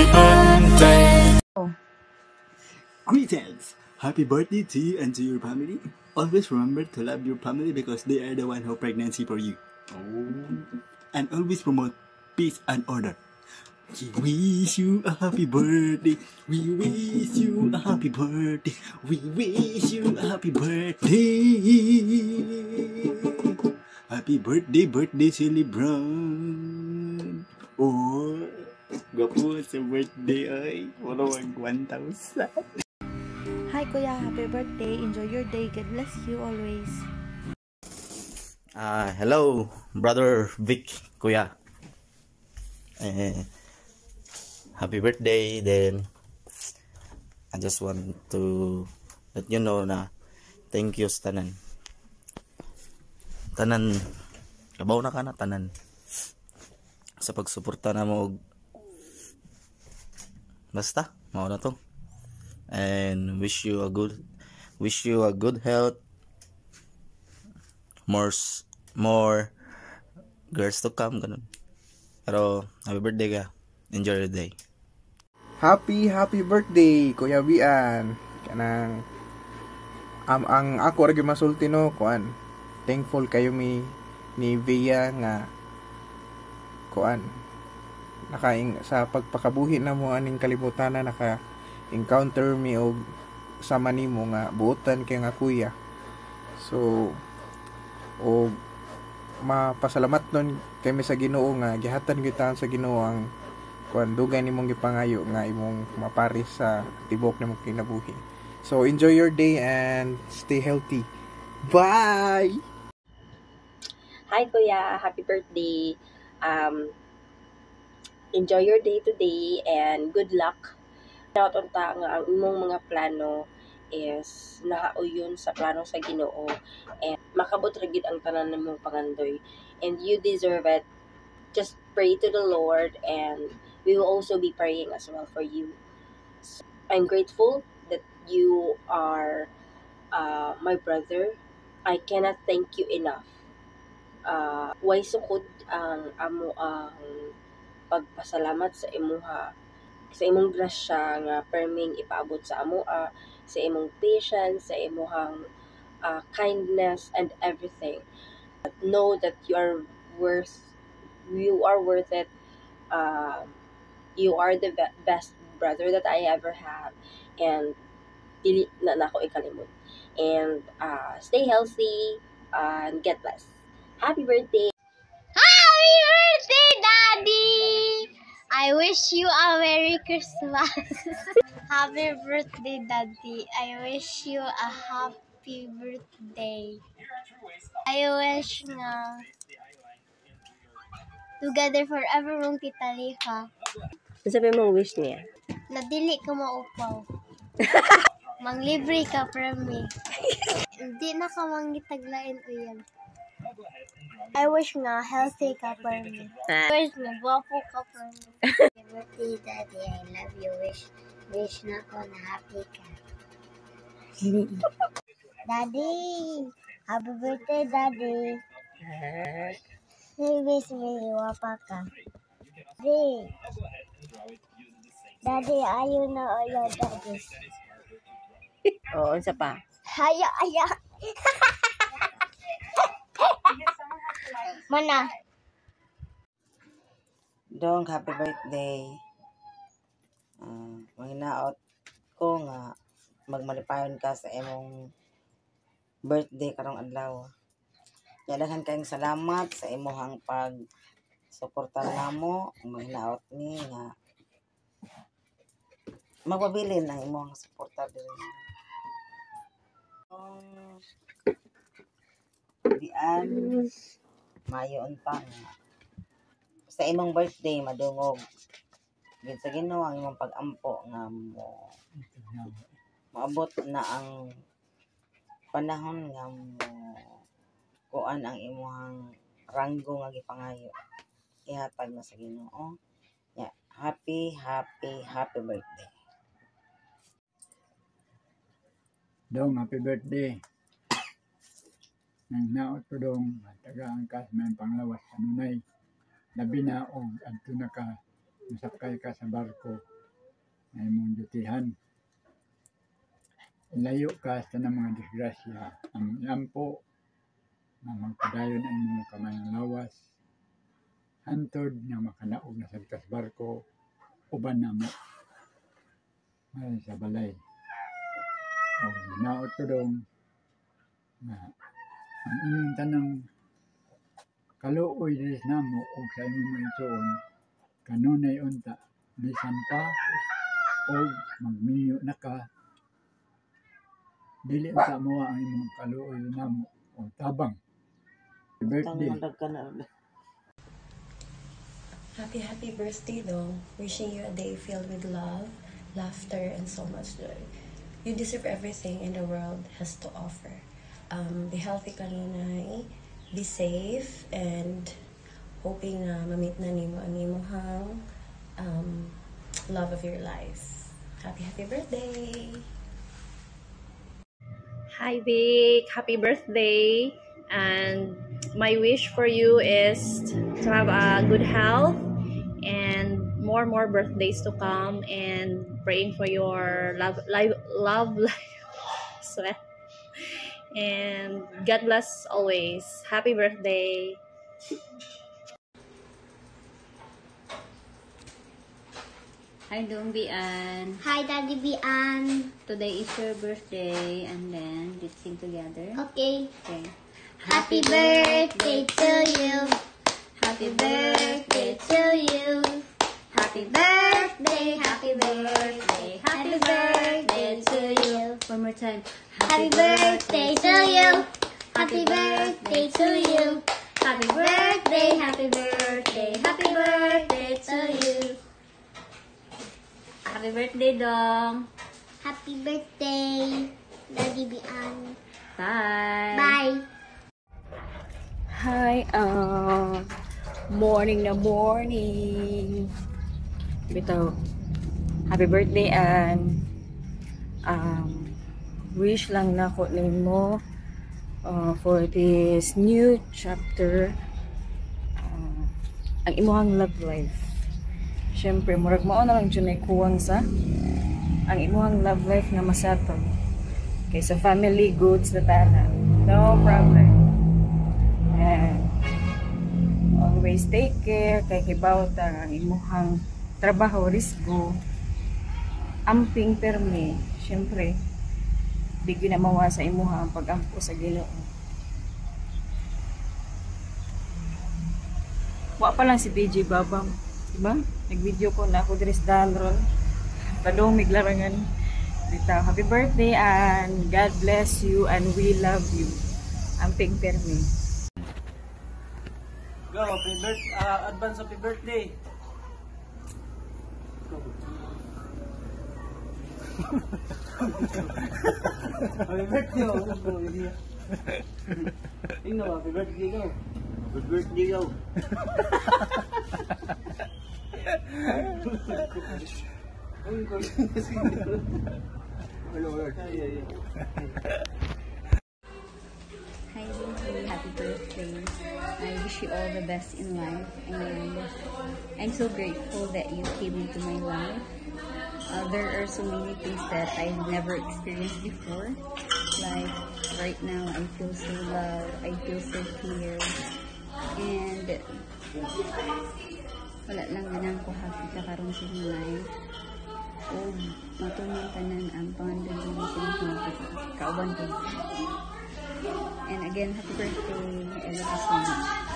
birthday. Greetings! Happy birthday to you and to your family. Always remember to love your family because they are the one who pregnancy for you. And always promote peace and order. We wish you a happy birthday. We wish you a happy birthday. We wish you a happy birthday. Happy birthday, birthday celebrant. Oh, gapo sa birthday ay. Wala wag 1,000. Hi Kuya, happy birthday. Enjoy your day. God bless you always. Hello, brother Vic, Kuya. Happy birthday. Then I just want to let you know na thank you sa tanan. Tanan, kabaw na ka na tanan. Sa pagsuporta na mo. Basta, mao na to. And wish you a good health. More girls to come, ganun. Pero happy birthday ka. Enjoy your day. Happy birthday Kuya Vian. Kanang ang ako ra gyud masulti no kuan. Thankful kayo ni Via nga kuan nakaing sa pagpakabuhi na mo aning kalibutan na naka-encounter me og sama nimo nga buotan kay nga kuya. So og mapasalamat nun kay mi sa Ginoo nga gihatan gyud ta sa Ginoo ang kuan dugay nimong gipangayo nga imong maparis sa tibok nimong kinabuhi. So enjoy your day and stay healthy. Bye. Hi Kuya, happy birthday. Enjoy your day today and good luck. Natunta nga ang imong mga plano is nakauyon sa plano sa Ginoo and makabot ra gid ang tanan nimong pangandoy and you deserve it. Just pray to the Lord and we will also be praying as well for you. So, I'm grateful that you are my brother. I cannot thank you enough. Way sukod ang amo ang pagpasalamat sa imong grasya nga perming ipaabot sa amoa, sa imong patience, sa imong kindness and everything. But know that you are worth it. You are the best brother that I ever had and dili na nako ikalimot. And stay healthy and get blessed. Happy birthday! Happy birthday, Daddy! I wish you a Merry Christmas. Happy birthday, Daddy. I wish you a happy birthday. I wish nga together forever mong Tita Liha. Sabi mong wish niya. Nadili ka maupaw. Manglibre ka from me. Hindi na ka mangitaglain uyab. I wish nga healthy ka for me. I wish nga guwapo ka for me. Happy birthday, Daddy. I love you. Wish na ko na happy ka. Daddy! Happy birthday, Daddy. Wish me wapa ka. Daddy, ayaw na ayaw, Daddy. Oo, isa pa. Haya. Mana? Dong, happy birthday. Mahinaot ko nga magmalipayon ka sa imong birthday karong adlaw. Daghan kayong salamat sa imong pag-suporta namo. Mahinaot ni nga magpabilin ang imong suporta diri. Dian Mayo untang sa imong birthday madungog gid sa Ginoo ang imong pag-ampo nga maabot na ang panahon nga kuan ang imong ranggo nga gipangayo ihatag na sa Ginoo. Yeah, happy birthday. Dong, happy birthday. Nang naot ko dong, taga-angkas may panglawas sa nunay. Labi na og adto na ka masakay ka sa barko na imong dutihan. Ilayo ka sa mga disgrasya. Ang ampo na magpadayon ang mga kamay ng lawas. Hantod nga makanaog na sa likas barko uban namo. May sa balay. O naot ko dong na ang inyong tanang kaluoy diris namo o sa imong mga isuon kanunay unta bisan pa o magminyo na ka dili unta mo ang imong kaluoy namo o tabang. Birthday. Happy birthday though. Wishing you a day filled with love, laughter, and so much joy. You deserve everything in the world has to offer. Be healthy kanunay, be safe, and hoping na mamit na nimo ang imong love of your life. Happy birthday! Hi Vic, happy birthday, and my wish for you is to have a good health and more birthdays to come, and praying for your love life sweat, and God bless always. Happy birthday. Hi Dong Bian. Hi, Daddy Bian. Today is your birthday, and then let's sing together. Okay. Okay. Happy birthday to you. Happy birthday to you. Happy birthday, happy birthday, happy birthday to you. One more time. Happy birthday to you. Happy birthday to you. Happy birthday, happy birthday, happy birthday to you. Happy birthday, Dong. Happy birthday, Daddy Bian. Bye. Bye. Hi, morning na morning. Bitaw, happy birthday, and wish lang na ko nimo for this new chapter, ang imuhang love life. Siyempre, murag mao na lang dyan ay kuwang sa ang imuhang love life na masatong. Okay, sa family goods na tanan. No problem. And always take care kay kibawat ang imuhang trabaho, risgo, amping permi. Siyempre, di na mawa sa imuhang pag-ampo sa Ginoo. Wa pa lang si DJ Babam, diba? Nag-video ko na ako diris dalron. Padong miglarangan. Dito, happy birthday and God bless you and we love you. Amping permi. Go, advance happy birthday. Happy birthday, go. Happy birthday, go. Good birthday, go. Hi, Dinky. Happy birthday. I wish you all the best in life, and I'm so grateful that you came into my life. There are so many things that I've never experienced before. Like, right now, I feel so loved, I feel so clear, and wala lang ganang ko happy ka karon sa inyong life. O matunan tanan ang pangandun din sa inyong kauban ko. And again, happy birthday. I love you so much.